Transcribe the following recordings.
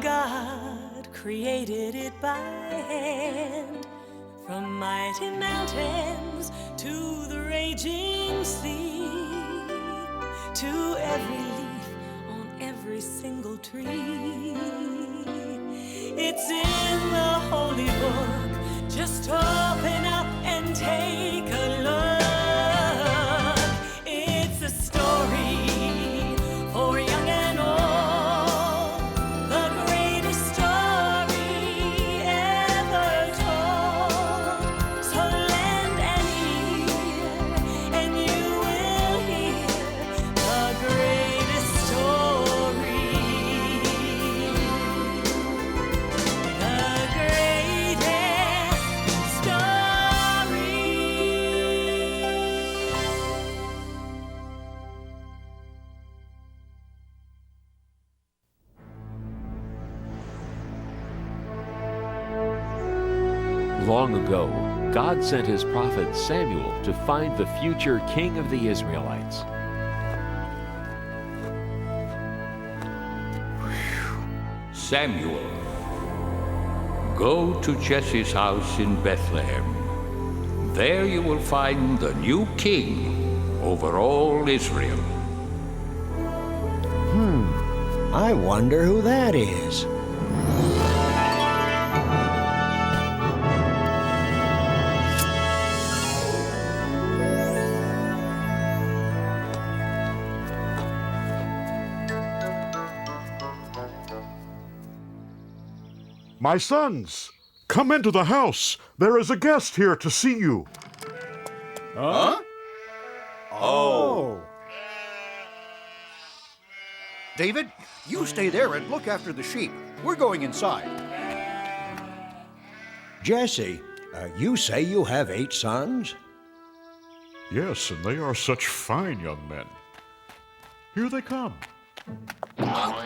God created it by hand, from mighty mountains to the raging sea, to every leaf on every single tree. It's in the holy book. Just open up and take a look. It's a story for young and old, the greatest story ever told. So lend an ear and you will hear the greatest story. The greatest story. Long ago, God sent his prophet Samuel to find the future king of the Israelites. Samuel, go to Jesse's house in Bethlehem. There you will find the new king over all Israel. I wonder who that is. My sons, come into the house. There is a guest here to see you. Huh? Oh. David, you stay there and look after the sheep. We're going inside. Jesse, you say you have 8 sons? Yes, and they are such fine young men. Here they come. Oh!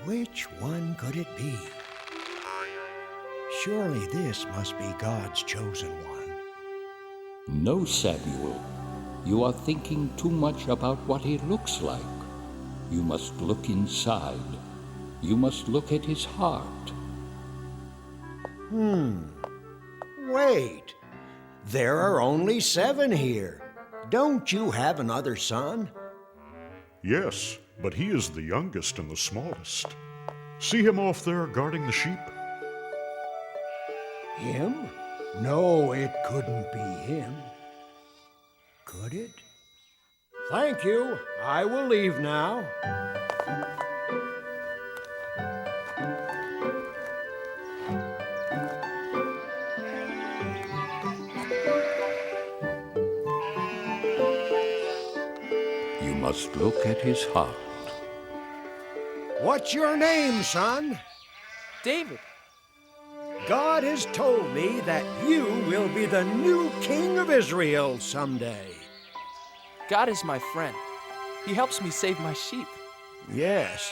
Which one could it be? Surely this must be God's chosen one. No, Samuel, you are thinking too much about what he looks like. You must look inside. You must look at his heart. Wait. There are only 7 here. Don't you have another son? Yes, but he is the youngest and the smallest. See him off there guarding the sheep? Him? No, it couldn't be him. Could it? Thank you. I will leave now. You must look at his heart. What's your name, son? David. God has told me that you will be the new king of Israel someday. God is my friend. He helps me save my sheep. Yes,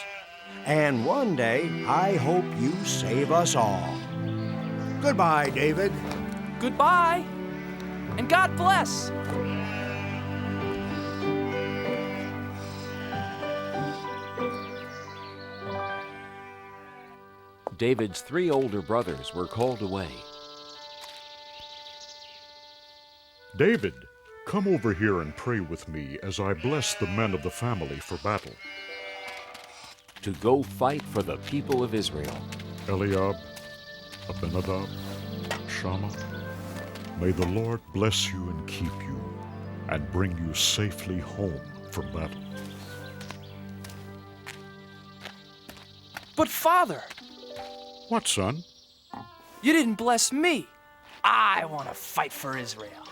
and one day I hope you save us all. Goodbye, David. Goodbye, and God bless. David's 3 older brothers were called away. David, come over here and pray with me as I bless the men of the family for battle. To go fight for the people of Israel. Eliab, Abinadab, Shammah, may the Lord bless you and keep you, and bring you safely home from battle. But Father, What, son? you didn't bless me. I want to fight for Israel.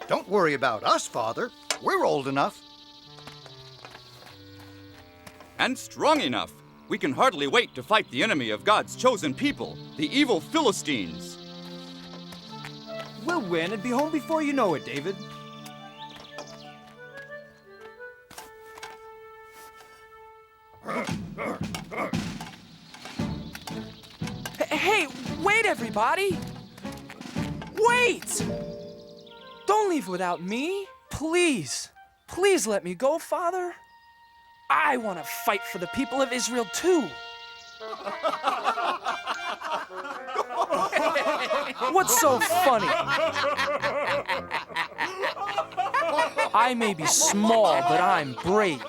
Don't worry about us, Father. We're old enough. And strong enough. We can hardly wait to fight the enemy of God's chosen people, the evil Philistines. We'll win and be home before you know it, David. Hey, wait, everybody! Wait! Don't leave without me. Please. Please let me go, Father. I want to fight for the people of Israel, too. What's so funny? I may be small, but I'm brave.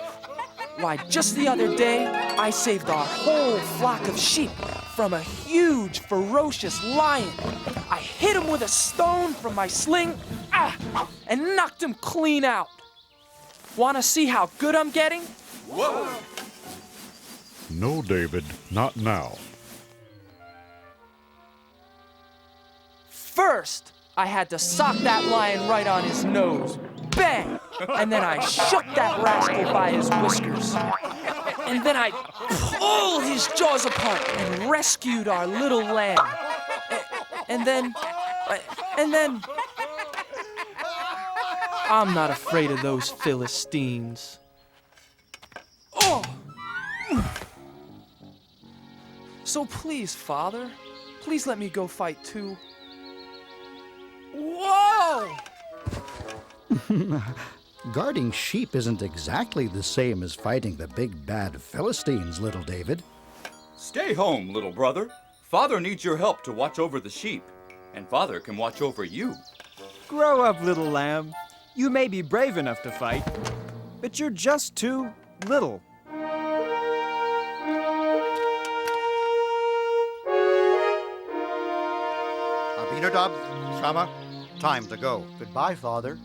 Why, just the other day, I saved our whole flock of sheep from a huge, ferocious lion. I hit him with a stone from my sling, and knocked him clean out. Want to see how good I'm getting? Whoa! No, David, not now. First, I had to sock that lion right on his nose. Bang! And then I shook that rascal by his whiskers. And then I pulled his jaws apart and rescued our little lamb. And then... I'm not afraid of those Philistines. Oh! So please, Father, please let me go fight too. Whoa! Guarding sheep isn't exactly the same as fighting the big bad Philistines, little David. Stay home, little brother. Father needs your help to watch over the sheep, and Father can watch over you. Grow up, little lamb. You may be brave enough to fight, but you're just too little. Abinadab, Shama, time to go. Goodbye, Father.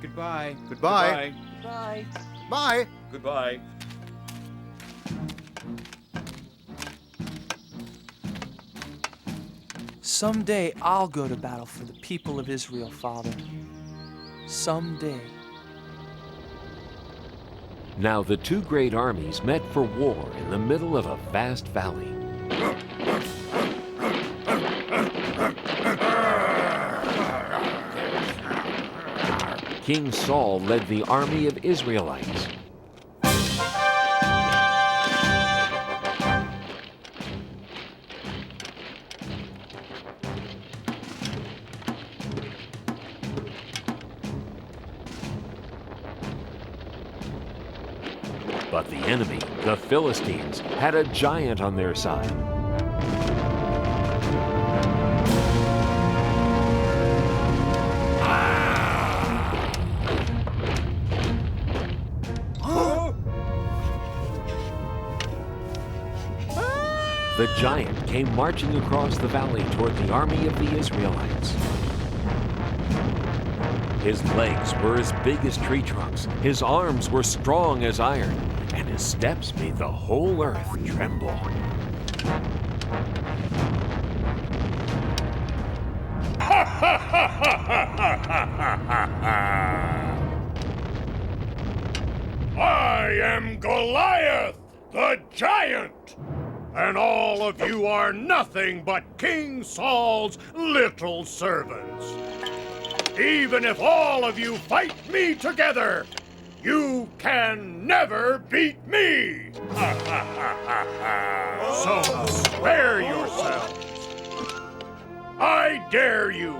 Goodbye. Goodbye. Bye. Bye. Goodbye. Someday I'll go to battle for the people of Israel, Father. Someday. Now the two great armies met for war in the middle of a vast valley. King Saul led the army of Israelites. But the enemy, the Philistines, had a giant on their side. The giant came marching across the valley toward the army of the Israelites. His legs were as big as tree trunks, his arms were strong as iron, and his steps made the whole earth tremble. I am Goliath, the giant, and all of you are nothing but King Saul's little servants. Even if all of you fight me together, you can never beat me! So spare yourselves. I dare you.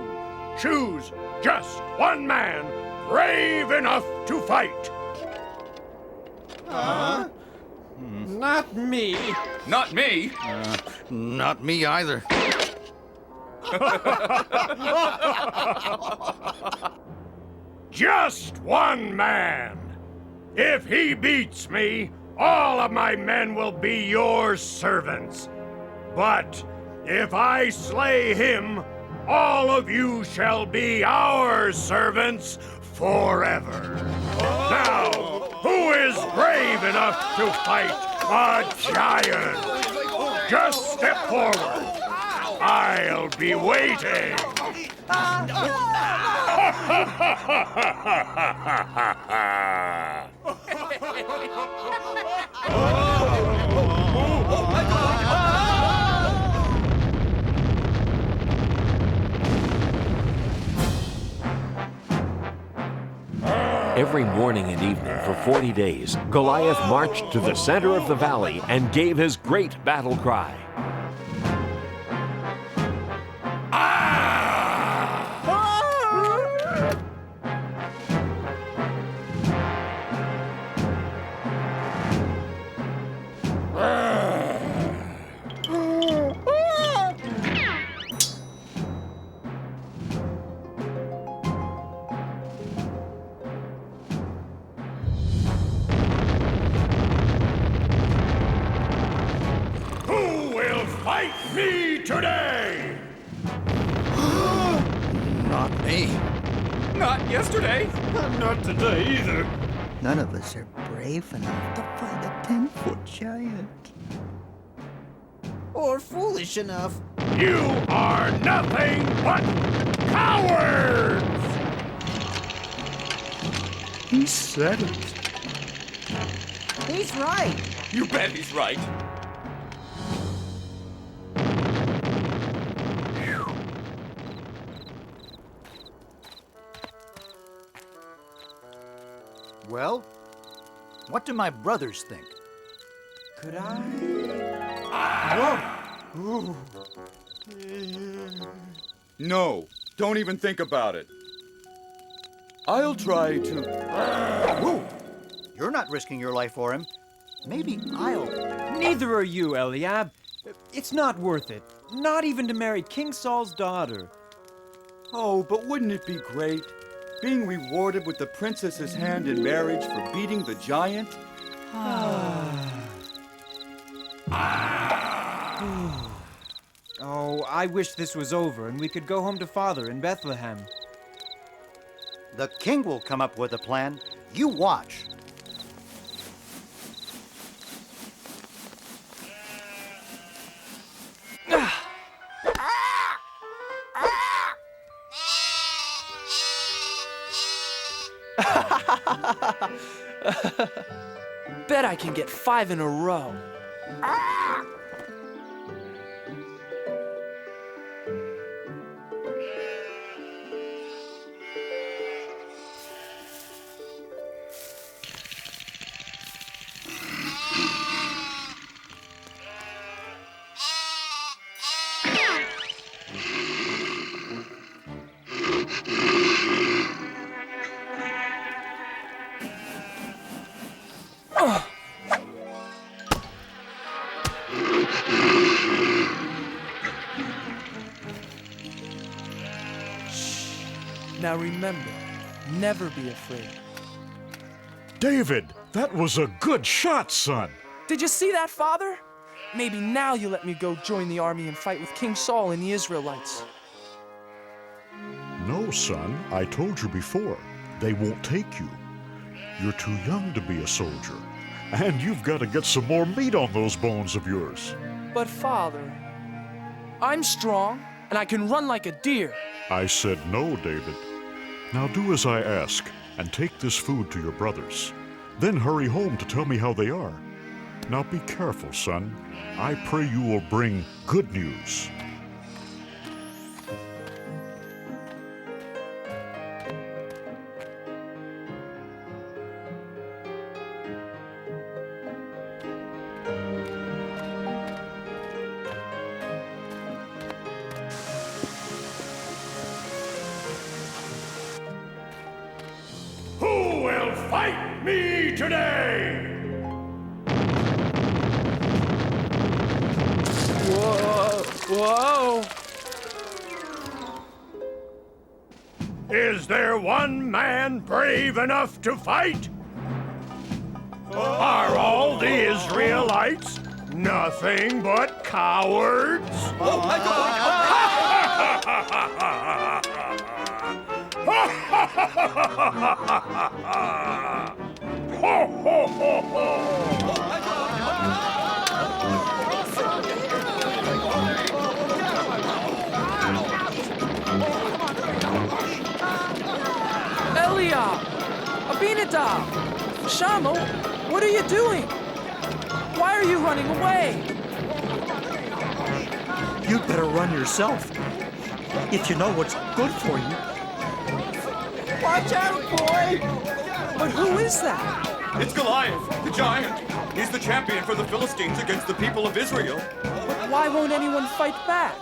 Choose just one man brave enough to fight. Not me. Not me! Not me either. Just one man. If he beats me, all of my men will be your servants. But if I slay him, all of you shall be our servants forever. Now, who is brave enough to fight a giant? Just step forward. I'll be waiting. Every morning and evening for 40 days, Goliath marched to the center of the valley and gave his great battle cry. Fight me today! Not me. Not yesterday. Not today either. None of us are brave enough to fight a 10-foot giant. Or foolish enough. You are nothing but cowards! He said it. He's right. You bet he's right. Well, what do my brothers think? Could I? Whoa! No, don't even think about it. I'll try to... Whoa! You're not risking your life for him. Maybe I'll... Neither are you, Eliab. It's not worth it. Not even to marry King Saul's daughter. Oh, but wouldn't it be great? Being rewarded with the princess's hand in marriage for beating the giant? Oh, I wish this was over and we could go home to Father in Bethlehem. The king will come up with a plan. You watch. Bet I can get 5 in a row. Now remember, never be afraid. David, that was a good shot, son. Did you see that, Father? Maybe now you'll let me go join the army and fight with King Saul and the Israelites. No, son, I told you before. They won't take you. You're too young to be a soldier. And you've got to get some more meat on those bones of yours. But Father, I'm strong and I can run like a deer. I said no, David. Now do as I ask and take this food to your brothers. Then hurry home to tell me how they are. Now be careful, son. I pray you will bring good news. Who will fight me today? Whoa! Is there one man brave enough to fight? Are all the Israelites nothing but cowards? Oh, my God! Ho, ho, ho, ho! Eliab! Abinadab! Shammah, what are you doing? Why are you running away? You'd better run yourself. If you know what's good for you. Watch out, boy! But who is that? It's Goliath, the giant. He's the champion for the Philistines against the people of Israel. But why won't anyone fight back?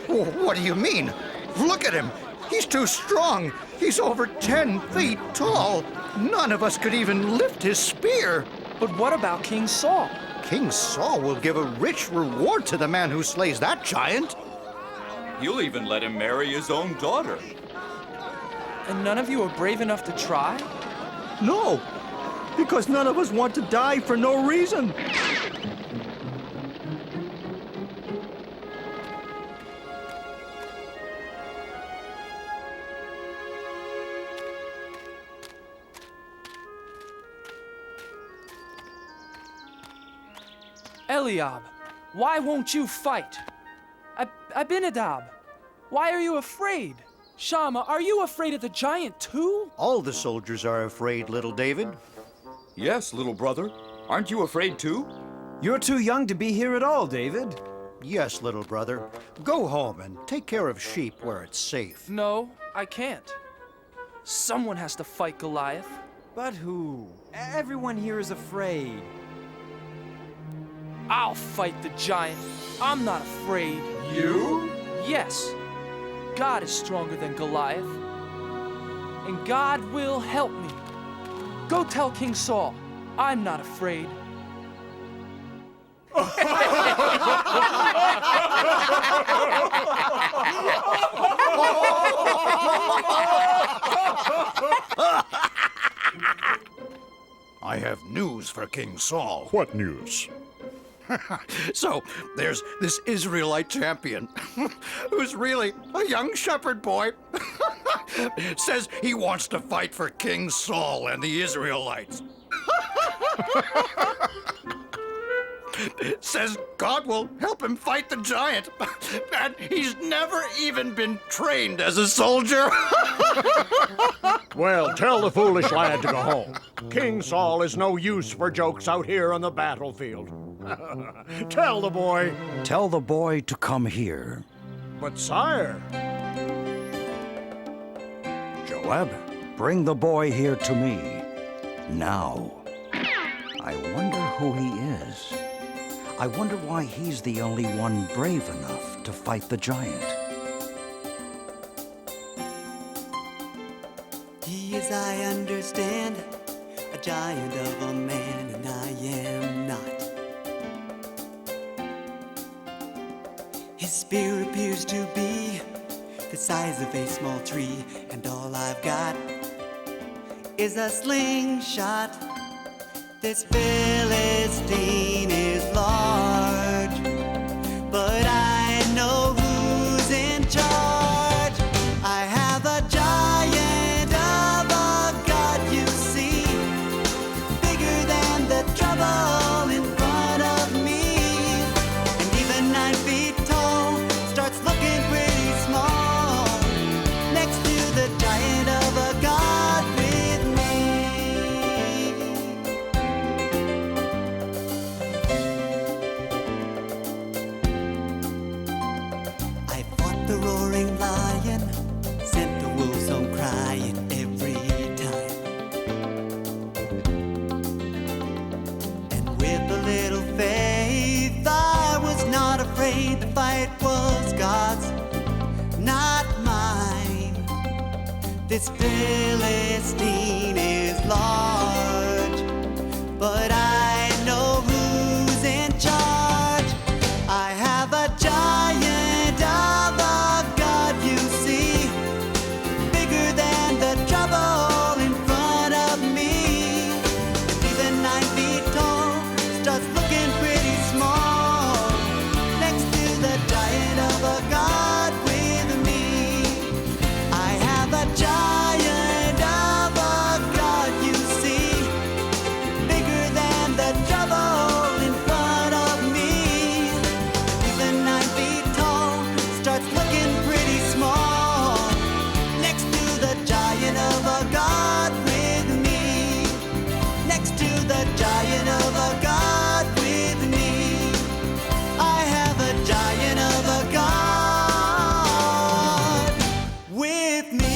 What do you mean? Look at him. He's too strong. He's over 10 feet tall. None of us could even lift his spear. But what about King Saul? King Saul will give a rich reward to the man who slays that giant. He'll even let him marry his own daughter. And none of you are brave enough to try? No, because none of us want to die for no reason. Eliab, why won't you fight? Abinadab, why are you afraid? Shammah, are you afraid of the giant too? All the soldiers are afraid, little David. Yes, little brother. Aren't you afraid too? You're too young to be here at all, David. Yes, little brother. Go home and take care of sheep where it's safe. No, I can't. Someone has to fight Goliath. But who? Everyone here is afraid. I'll fight the giant. I'm not afraid. You? Yes. God is stronger than Goliath. And God will help me. Go tell King Saul, I'm not afraid. I have news for King Saul. What news? So, there's this Israelite champion who's really a young shepherd boy. Says he wants to fight for King Saul and the Israelites. Says God will help him fight the giant. And he's never even been trained as a soldier. Well, tell the foolish lad to go home. King Saul is no use for jokes out here on the battlefield. Tell the boy. Tell the boy to come here. But sire. Joab, bring the boy here to me. Now. I wonder who he is. I wonder why he's the only one brave enough to fight the giant. He is, I understand, a giant of a man, and I am not. His spear appears to be the size of a small tree, and all I've got is a slingshot. This Philistine is large, but I know who's in charge. I have a giant of a God, you see, bigger than the trouble in front of me. And even 9 feet tall starts looking pretty small next to the giant of a God with me. I fought the roaring lion, sent the wolves home crying every time. And with a little faith, I was not afraid. The fight was God's, not mine. This Philistine is large, but I know who's in charge. I have a giant of a God, you see, bigger than the trouble in front of me. Even 9 feet tall starts looking pretty small next to the giant of a God with me. I have a giant of a God, you see, bigger than the trouble in front of me. Even 9 feet tall starts looking pretty small next to the giant of a God with me. Next to the giant of a God with me. I have a giant of a God with me.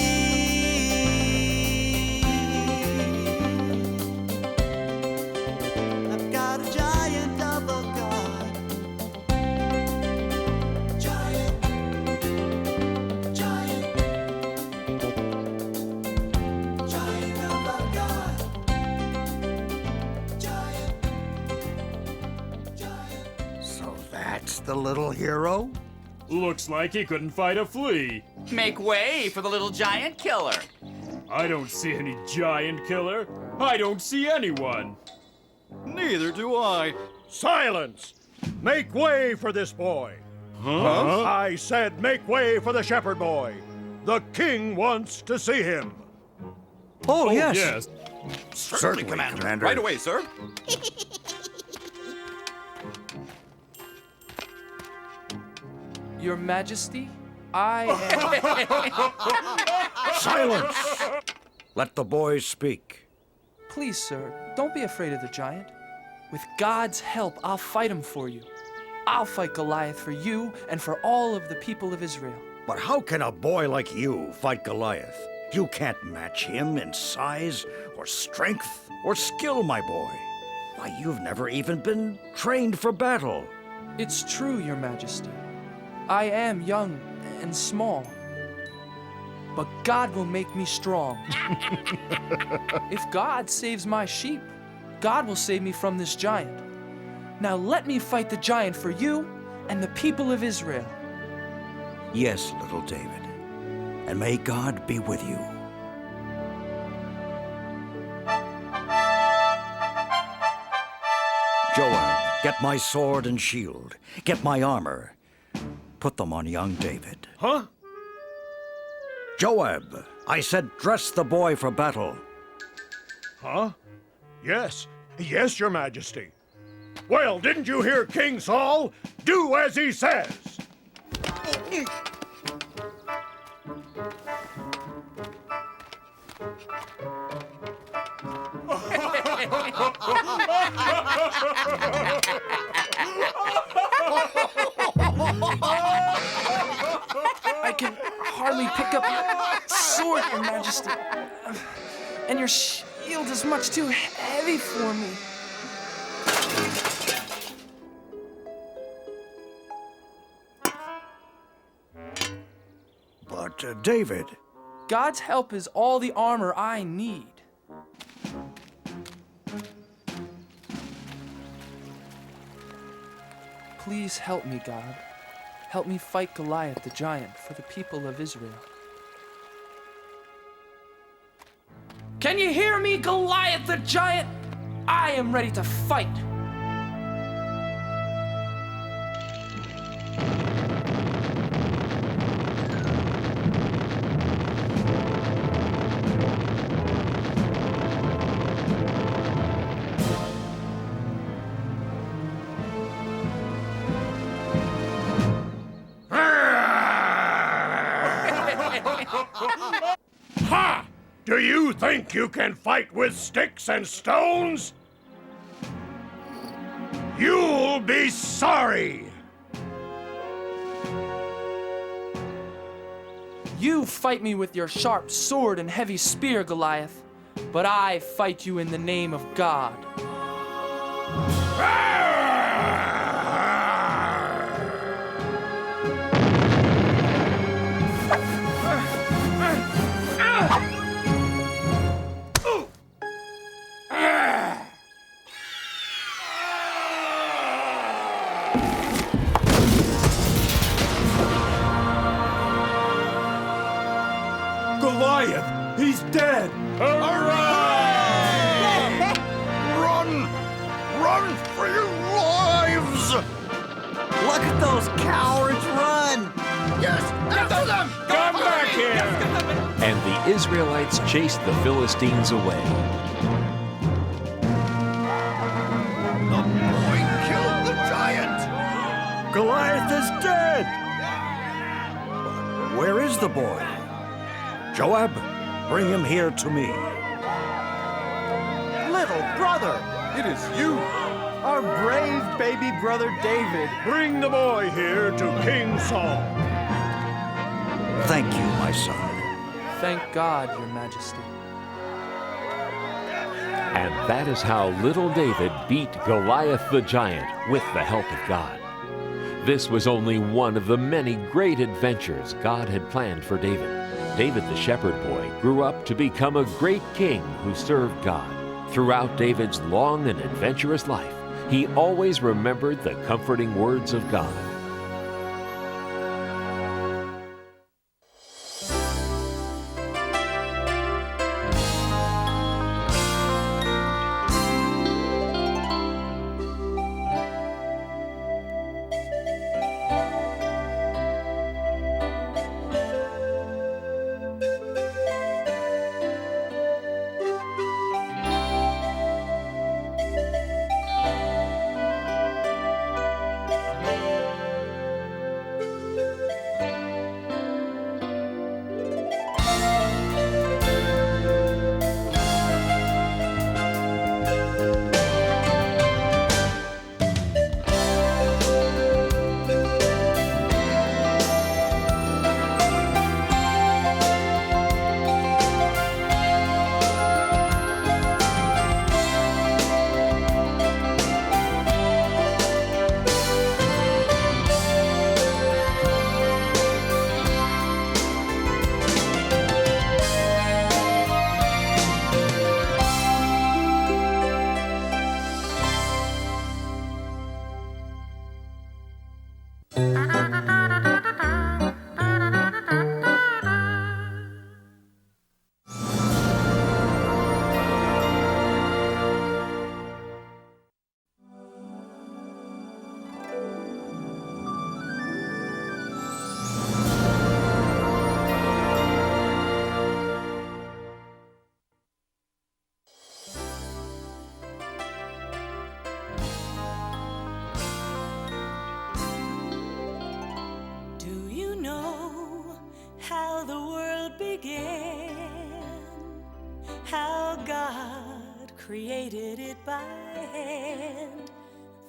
the little hero? Looks like he couldn't fight a flea. Make way for the little giant killer. I don't see any giant killer. I don't see anyone. Neither do I. Silence! Make way for this boy. Huh? I said make way for the shepherd boy. The king wants to see him. Oh, yes. Yes. Certainly, Commander. Right away, sir. Your Majesty, I am... Silence! Let the boys speak. Please, sir, don't be afraid of the giant. With God's help, I'll fight him for you. I'll fight Goliath for you and for all of the people of Israel. But how can a boy like you fight Goliath? You can't match him in size or strength or skill, my boy. Why, you've never even been trained for battle. It's true, Your Majesty. I am young and small. But God will make me strong. If God saves my sheep, God will save me from this giant. Now let me fight the giant for you and the people of Israel. Yes, little David. And may God be with you. Joab, get my sword and shield. Get my armor. Put them on young David. Huh? Joab, I said dress the boy for battle. Huh? Yes. Yes, Your Majesty. Well, didn't you hear King Saul? Do as he says. I can hardly pick up your sword, Your Majesty. And your shield is much too heavy for me. But, David... God's help is all the armor I need. Please help me, God. Help me fight Goliath the giant for the people of Israel. Can you hear me, Goliath the giant? I am ready to fight. Ha! Do you think you can fight with sticks and stones? You'll be sorry! You fight me with your sharp sword and heavy spear, Goliath, but I fight you in the name of God. Goliath! He's dead! Hooray! Run! Run for your lives! Look at those cowards run! Yes! After them! Come back here! And the Israelites chased the Philistines away. The boy killed the giant! Goliath is dead! Where is the boy? Joab, bring him here to me. Little brother! It is you! Our brave baby brother David. Bring the boy here to King Saul. Thank you, my son. Thank God, Your Majesty. And that is how little David beat Goliath the giant with the help of God. This was only one of the many great adventures God had planned for David. David the shepherd boy grew up to become a great king who served God. Throughout David's long and adventurous life, he always remembered the comforting words of God. how God created it by hand.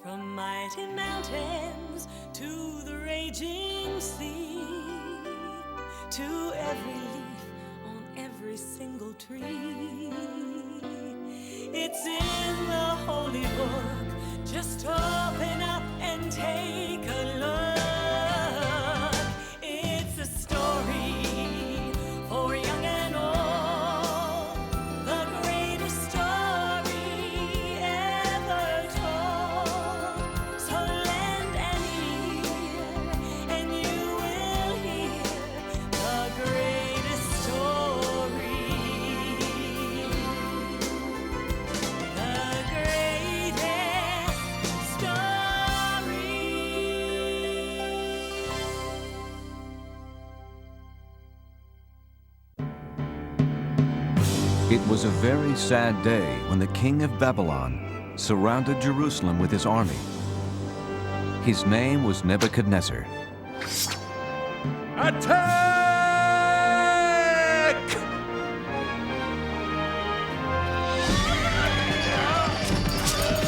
From mighty mountains to the raging sea, to every leaf on every single tree. It's in the holy book. Just open up and take a look. It's a story for young and old, the greatest story ever told. So lend an ear and you will hear the greatest story. The greatest story. It was a very sad day when the king of Babylon surrounded Jerusalem with his army. His name was Nebuchadnezzar. Attack!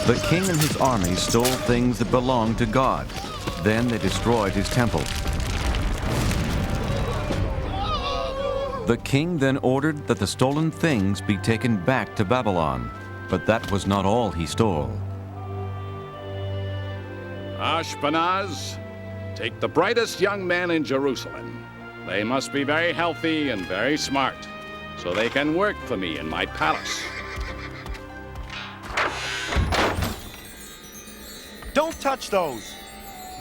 The king and his army stole things that belonged to God. Then they destroyed his temple. The king then ordered that the stolen things be taken back to Babylon, but that was not all he stole. Ashpenaz, take the brightest young men in Jerusalem. They must be very healthy and very smart, so they can work for me in my palace. Don't touch those.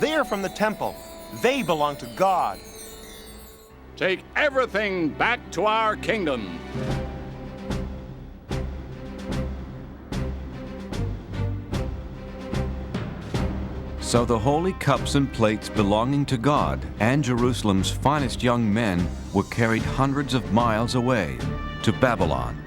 They are from the temple. They belong to God. Take everything back to our kingdom. So the holy cups and plates belonging to God and Jerusalem's finest young men were carried hundreds of miles away to Babylon.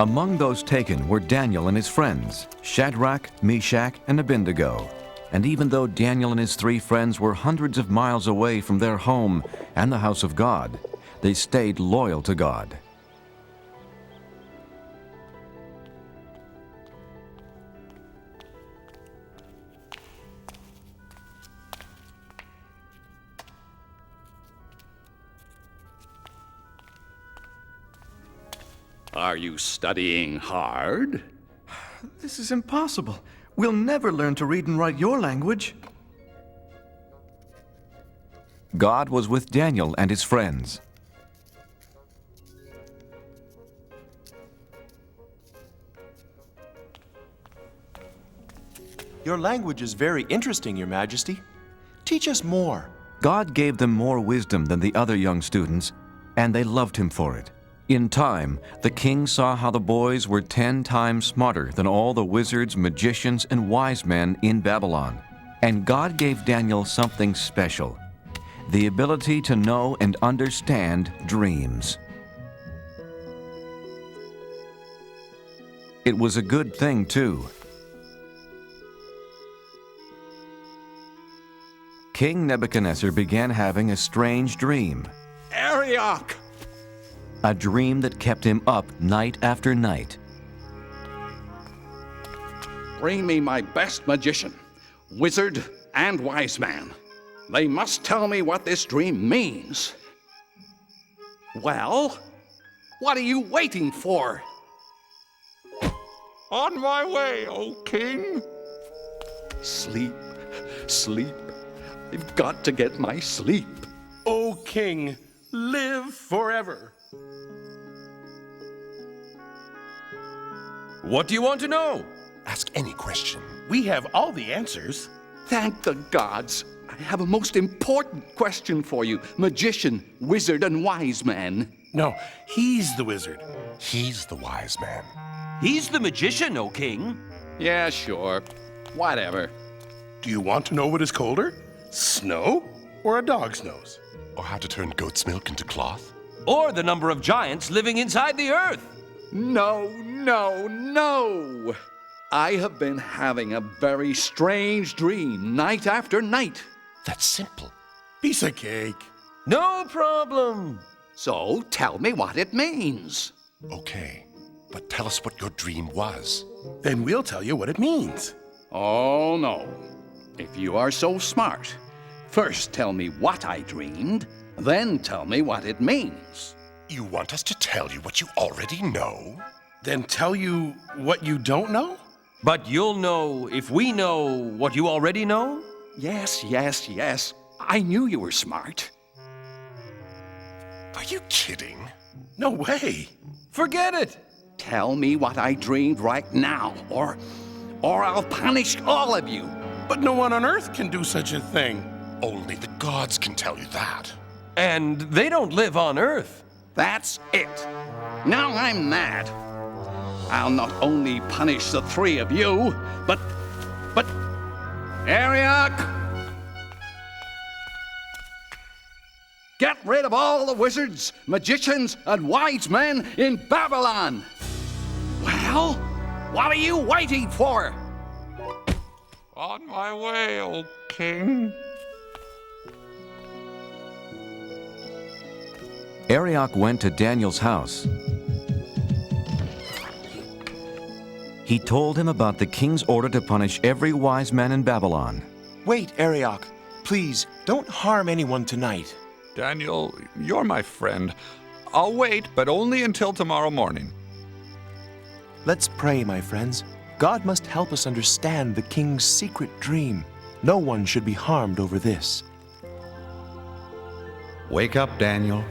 Among those taken were Daniel and his friends, Shadrach, Meshach, and Abednego. And even though Daniel and his 3 friends were hundreds of miles away from their home and the house of God, they stayed loyal to God. Are you studying hard? This is impossible. We'll never learn to read and write your language. God was with Daniel and his friends. Your language is very interesting, Your Majesty. Teach us more. God gave them more wisdom than the other young students, and they loved him for it. In time, the king saw how the boys were 10 times smarter than all the wizards, magicians, and wise men in Babylon. And God gave Daniel something special, the ability to know and understand dreams. It was a good thing, too. King Nebuchadnezzar began having a strange dream. Arioch! A dream that kept him up night after night. Bring me my best magician, wizard, and wise man. They must tell me what this dream means. Well, what are you waiting for? On my way, O king. Sleep, sleep. I've got to get my sleep. O king, live forever. What do you want to know? Ask any question. We have all the answers. Thank the gods. I have a most important question for you, magician, wizard, and wise man. No, he's the wizard. He's the wise man. He's the magician, O king. Yeah, sure. Whatever. Do you want to know what is colder? Snow or a dog's nose? Or how to turn goat's milk into cloth? Or the number of giants living inside the earth. No, no, no! I have been having a very strange dream night after night. That's simple. Piece of cake. No problem. So tell me what it means. Okay, but tell us what your dream was. Then we'll tell you what it means. Oh, no. If you are so smart, first tell me what I dreamed, then tell me what it means. You want us to tell you what you already know? Then tell you what you don't know? But you'll know if we know what you already know? Yes. I knew you were smart. Are you kidding? No way. Forget it. Tell me what I dreamed right now, or I'll punish all of you. But no one on earth can do such a thing. Only the gods can tell you that. And they don't live on Earth. That's it. Now I'm mad. I'll not only punish the three of you, but Ariok! Get rid of all the wizards, magicians, and wise men in Babylon! Well, what are you waiting for? On my way, O king. Ariok went to Daniel's house. He told him about the king's order to punish every wise man in Babylon. Wait, Ariok. Please, don't harm anyone tonight. Daniel, you're my friend. I'll wait, but only until tomorrow morning. Let's pray, my friends. God must help us understand the king's secret dream. No one should be harmed over this. Wake up, Daniel.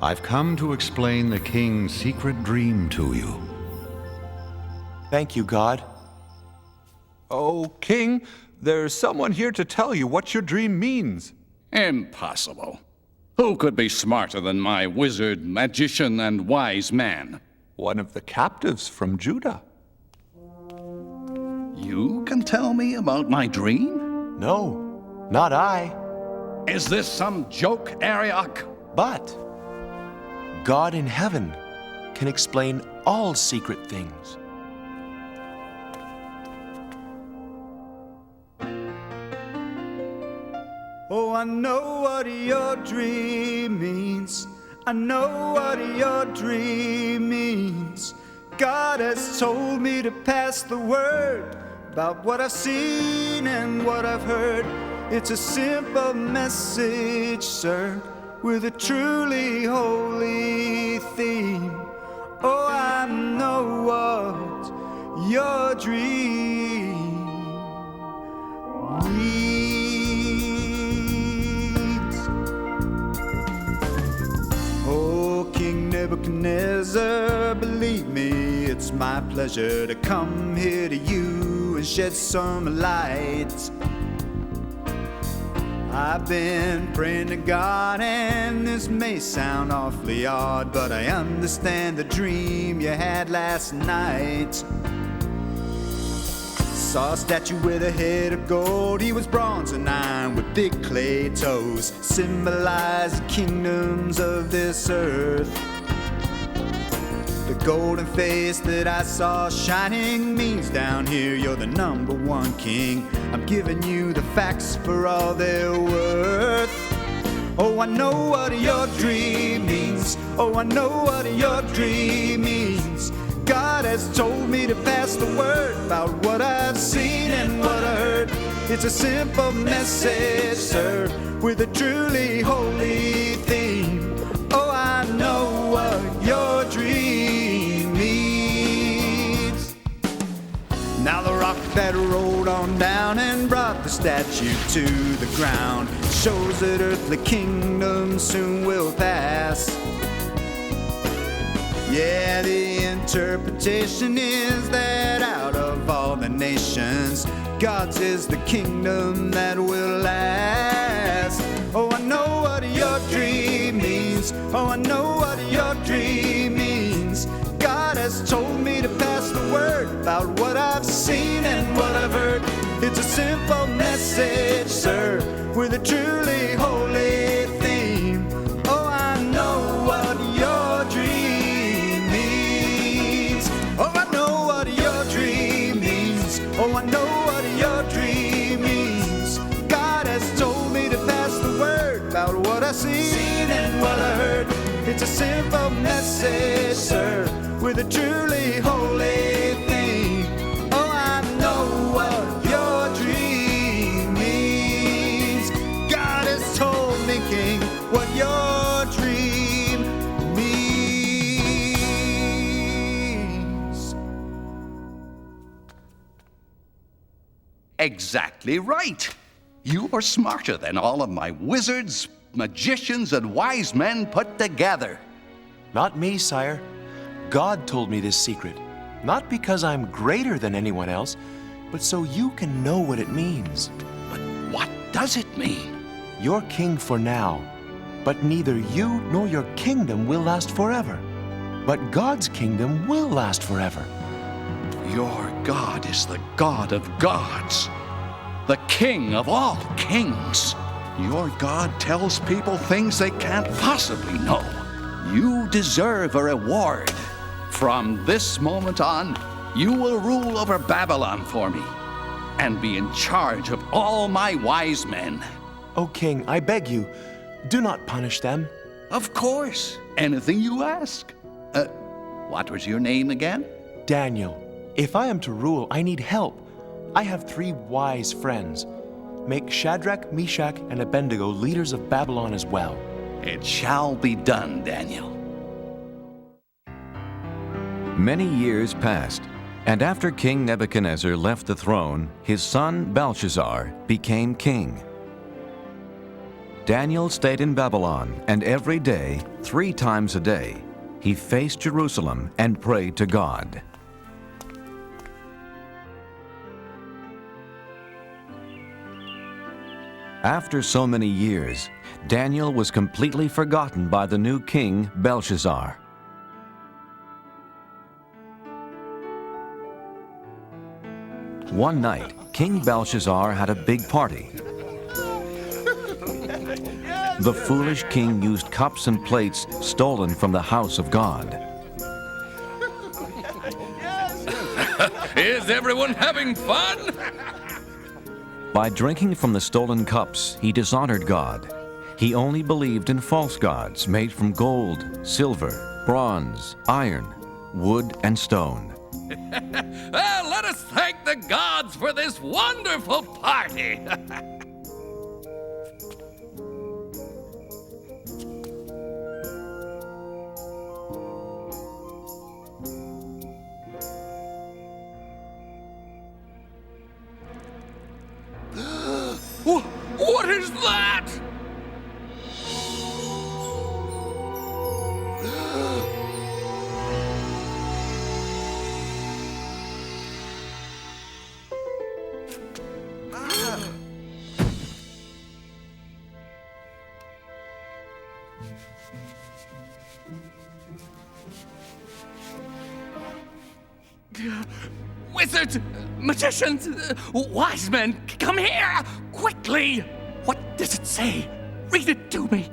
I've come to explain the king's secret dream to you. Thank you, God. Oh, king, there's someone here to tell you what your dream means. Impossible. Who could be smarter than my wizard, magician, and wise man? One of the captives from Judah. You can tell me about my dream? No, not I. Is this some joke, Ariok? But God in heaven can explain all secret things. Oh, I know what your dream means. I know what your dream means. God has told me to pass the word about what I've seen and what I've heard. It's a simple message, sir, with a truly holy theme. Oh, I know what your dream means. Oh, King Nebuchadnezzar, believe me, it's my pleasure to come here to you and shed some light. I've been praying to God, and this may sound awfully odd, but I understand the dream you had last night. Saw a statue with a head of gold. He was bronze and iron with big clay toes, symbolizing kingdoms of this earth. The golden face that I saw shining means down here you're the number one king. I'm giving you the facts for all they're worth. Oh, I know what your dream means. Oh, I know what your dream means. God has told me to pass the word about what I've seen and what I heard. It's a simple message, sir, with a truly holy theme. Oh, I know what your dream means. Now the rock that rolled on down and brought the statue to the ground shows that earthly kingdoms soon will pass. Yeah, the interpretation is that out of all the nations, God's is the kingdom that will last. Oh, I know what your dream means. Oh, I know what your dream means. God has told me to pass the word about what I've seen and what I've heard. It's a simple message, sir, with a truly holy theme. Oh, I know what your dream means. Oh, I know what your dream I know what your dream means. God has told me to pass the word about what I seen and what I heard. It's a simple message, sir, with a truly holy theme. Oh, I know what your dream means. God has told me, King, what your dream means. Exactly right. You are smarter than all of my wizards, magicians, and wise men put together. Not me, sire. God told me this secret. Not because I'm greater than anyone else, but so you can know what it means. But what does it mean? You're king for now, but neither you nor your kingdom will last forever. But God's kingdom will last forever. Your God is the God of gods, the King of all kings. Your God tells people things they can't possibly know. You deserve a reward. From this moment on, you will rule over Babylon for me and be in charge of all my wise men. O king, I beg you, do not punish them. Of course, anything you ask. What was your name again? Daniel. If I am to rule, I need help. I have 3 wise friends. Make Shadrach, Meshach, and Abednego leaders of Babylon as well. It shall be done, Daniel. Many years passed, and after King Nebuchadnezzar left the throne, his son Belshazzar became king. Daniel stayed in Babylon, and every day, 3 times a day, he faced Jerusalem and prayed to God. After so many years, Daniel was completely forgotten by the new king, Belshazzar. One night, King Belshazzar had a big party. The foolish king used cups and plates stolen from the house of God. Is everyone having fun? By drinking from the stolen cups, he dishonored God. He only believed in false gods made from gold, silver, bronze, iron, wood, and stone. Let us thank the gods for this wonderful party. What is that? Wizards, magicians, wise men, come here, quickly! What does it say? Read it to me.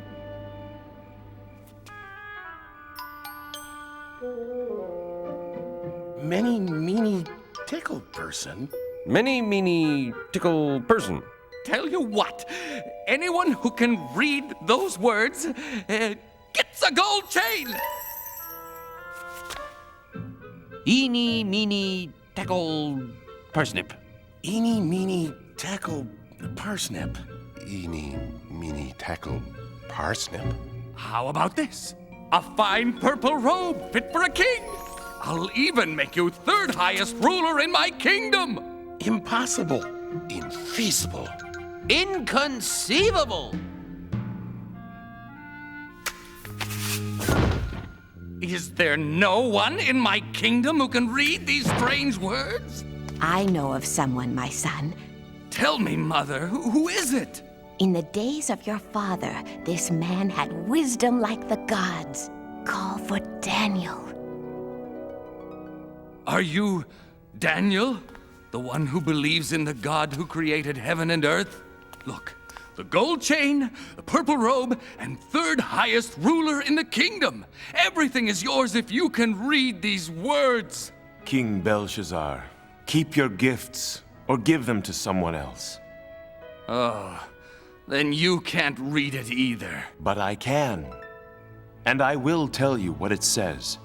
Many, meany, tickle person. Many, meany, tickle person. Tell you what, anyone who can read those words gets a gold chain. Eeny, meeny, tackle, parsnip. Eeny, meeny, tackle, parsnip. Eeny, meeny, tackle, parsnip. How about this? A fine purple robe fit for a king. I'll even make you 3rd highest ruler in my kingdom. Impossible. Infeasible. Inconceivable. Is there no one in my kingdom who can read these strange words? I know of someone, my son. Tell me, Mother, who is it? In the days of your father, this man had wisdom like the gods. Call for Daniel. Are you Daniel, the one who believes in the God who created heaven and earth? Look, the gold chain, the purple robe, and 3rd highest ruler in the kingdom. Everything is yours if you can read these words. King Belshazzar, keep your gifts, or give them to someone else. Oh, then you can't read it either. But I can. And I will tell you what it says.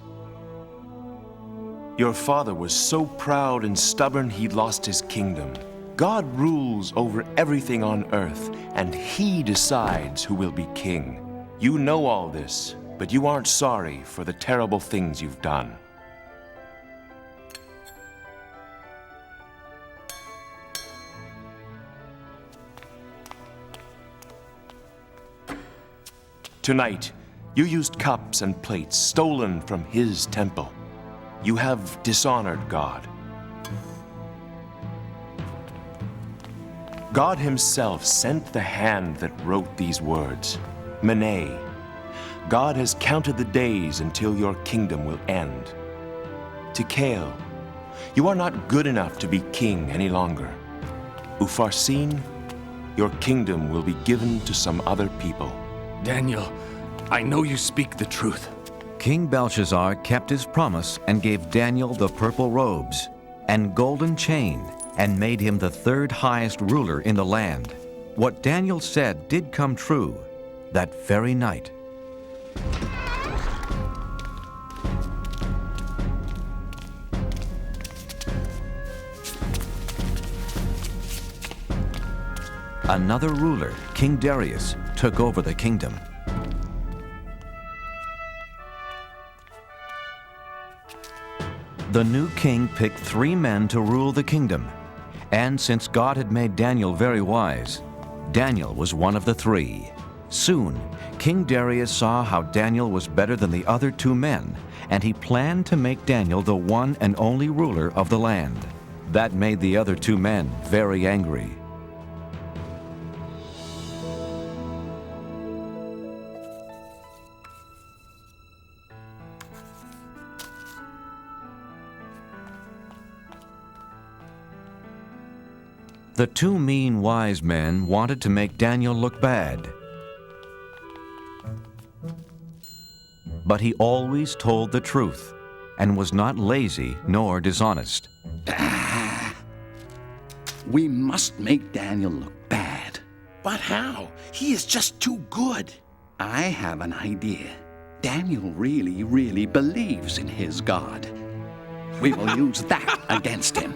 Your father was so proud and stubborn he lost his kingdom. God rules over everything on earth, and he decides who will be king. You know all this, but you aren't sorry for the terrible things you've done. Tonight, you used cups and plates stolen from his temple. You have dishonored God. God himself sent the hand that wrote these words, Mene. God has counted the days until your kingdom will end. Tikal, you are not good enough to be king any longer. Upharsin, your kingdom will be given to some other people. Daniel, I know you speak the truth. King Belshazzar kept his promise and gave Daniel the purple robes and golden chain and made him the third highest ruler in the land. What Daniel said did come true that very night. Another ruler, King Darius, took over the kingdom. The new king picked 3 men to rule the kingdom, and since God had made Daniel very wise, Daniel was one of the 3. Soon, King Darius saw how Daniel was better than the other 2 men, and he planned to make Daniel the one and only ruler of the land. That made the other 2 men very angry. The 2 mean wise men wanted to make Daniel look bad. But he always told the truth and was not lazy nor dishonest. We must make Daniel look bad. But how? He is just too good. I have an idea. Daniel really, really believes in his God. We will use that against him.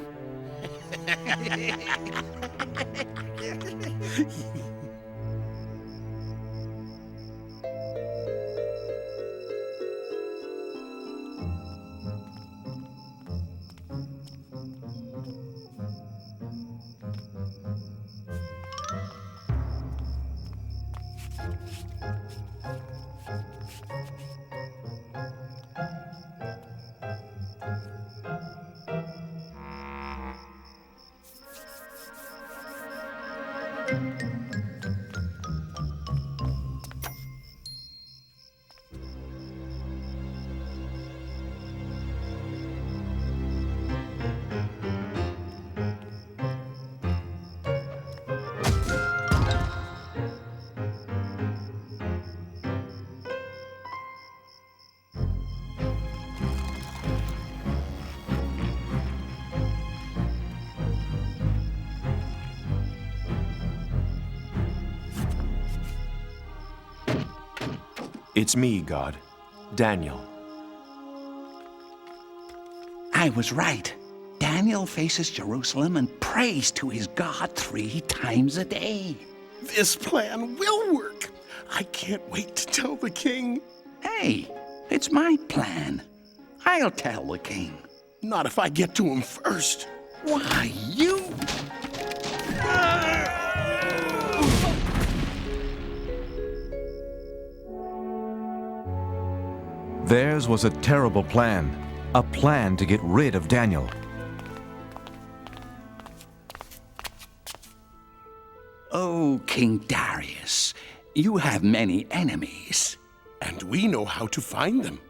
It's me, God, Daniel. I was right. Daniel faces Jerusalem and prays to his God 3 times a day. This plan will work. I can't wait to tell the king. Hey, it's my plan. I'll tell the king. Not if I get to him first. Why, you... Theirs was a terrible plan, a plan to get rid of Daniel. Oh, King Darius, you have many enemies. And we know how to find them.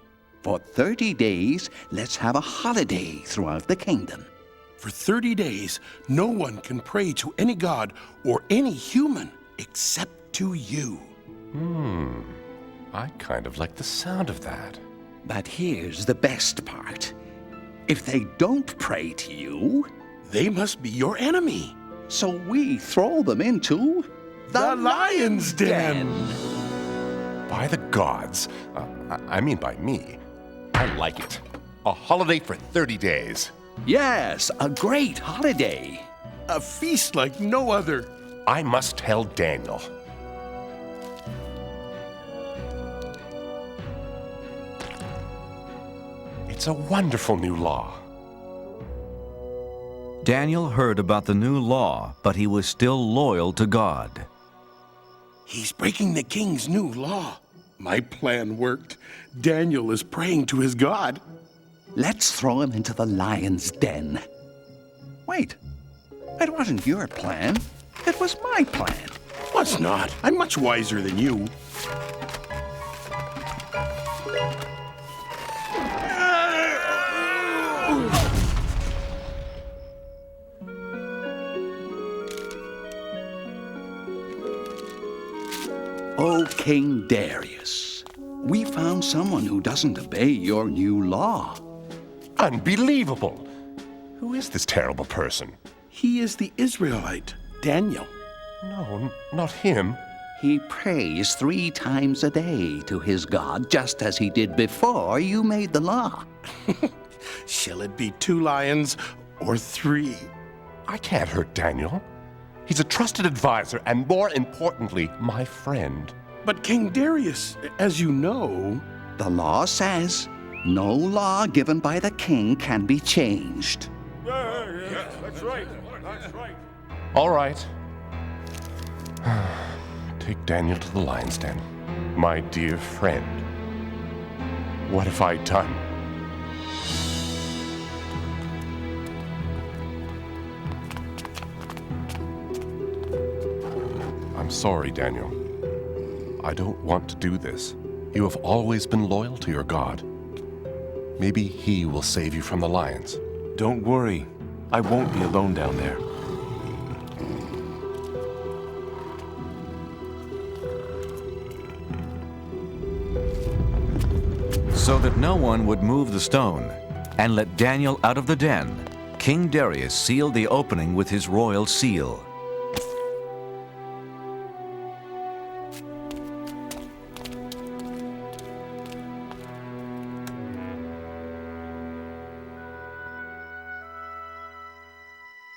For 30 days, let's have a holiday throughout the kingdom. For 30 days, no one can pray to any god or any human except to you. I kind of like the sound of that. But here's the best part. If they don't pray to you, They must be your enemy. So we throw them into the lion's den. By the gods, I mean by me, I like it. A holiday for 30 days. Yes, a great holiday. A feast like no other. I must tell Daniel. It's a wonderful new law. Daniel heard about the new law, but he was still loyal to God. He's breaking the king's new law. My plan worked. Daniel is praying to his God. Let's throw him into the lion's den. Wait, it wasn't your plan. It was my plan. Was not. I'm much wiser than you. Oh, King Darius, we found someone who doesn't obey your new law. Unbelievable! Who is this terrible person? He is the Israelite, Daniel. No, not him. He prays 3 times a day to his God, just as he did before you made the law. Shall it be 2 lions or 3? I can't hurt Daniel. He's a trusted advisor and, more importantly, my friend. But King Darius, as you know... The law says no law given by the king can be changed. Yeah, that's right. That's right. All right. Take Daniel to the lion's den. My dear friend. What have I done? I'm sorry, Daniel. I don't want to do this. You have always been loyal to your God. Maybe he will save you from the lions. Don't worry. I won't be alone down there. So that no one would move the stone and let Daniel out of the den, King Darius sealed the opening with his royal seal.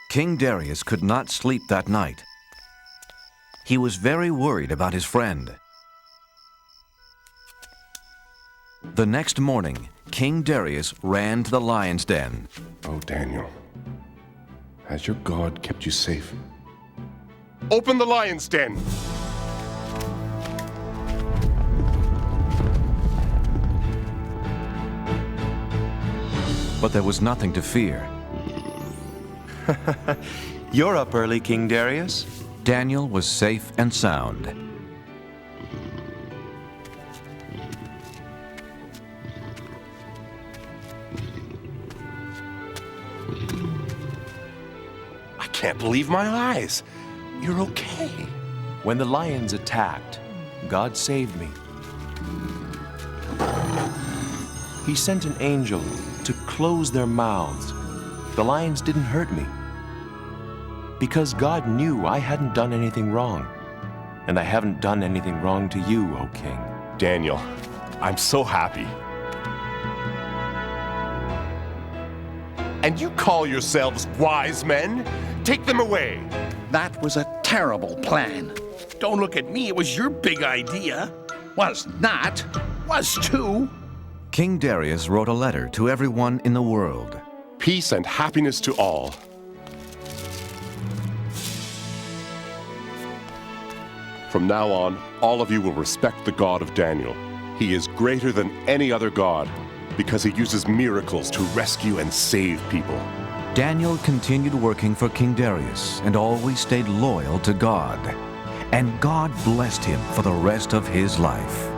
King Darius could not sleep that night. He was very worried about his friend. The next morning, King Darius ran to the lion's den. Oh, Daniel, has your God kept you safe? Open the lion's den! But there was nothing to fear. You're up early, King Darius. Daniel was safe and sound. I can't believe my eyes. You're okay. When the lions attacked, God saved me. He sent an angel to close their mouths. The lions didn't hurt me. Because God knew I hadn't done anything wrong. And I haven't done anything wrong to you, O King. Daniel, I'm so happy. And you call yourselves wise men? Take them away. That was a terrible plan. Don't look at me, it was your big idea. Was not. Was too. King Darius wrote a letter to everyone in the world. Peace and happiness to all. From now on, all of you will respect the God of Daniel. He is greater than any other God because he uses miracles to rescue and save people. Daniel continued working for King Darius and always stayed loyal to God. And God blessed him for the rest of his life.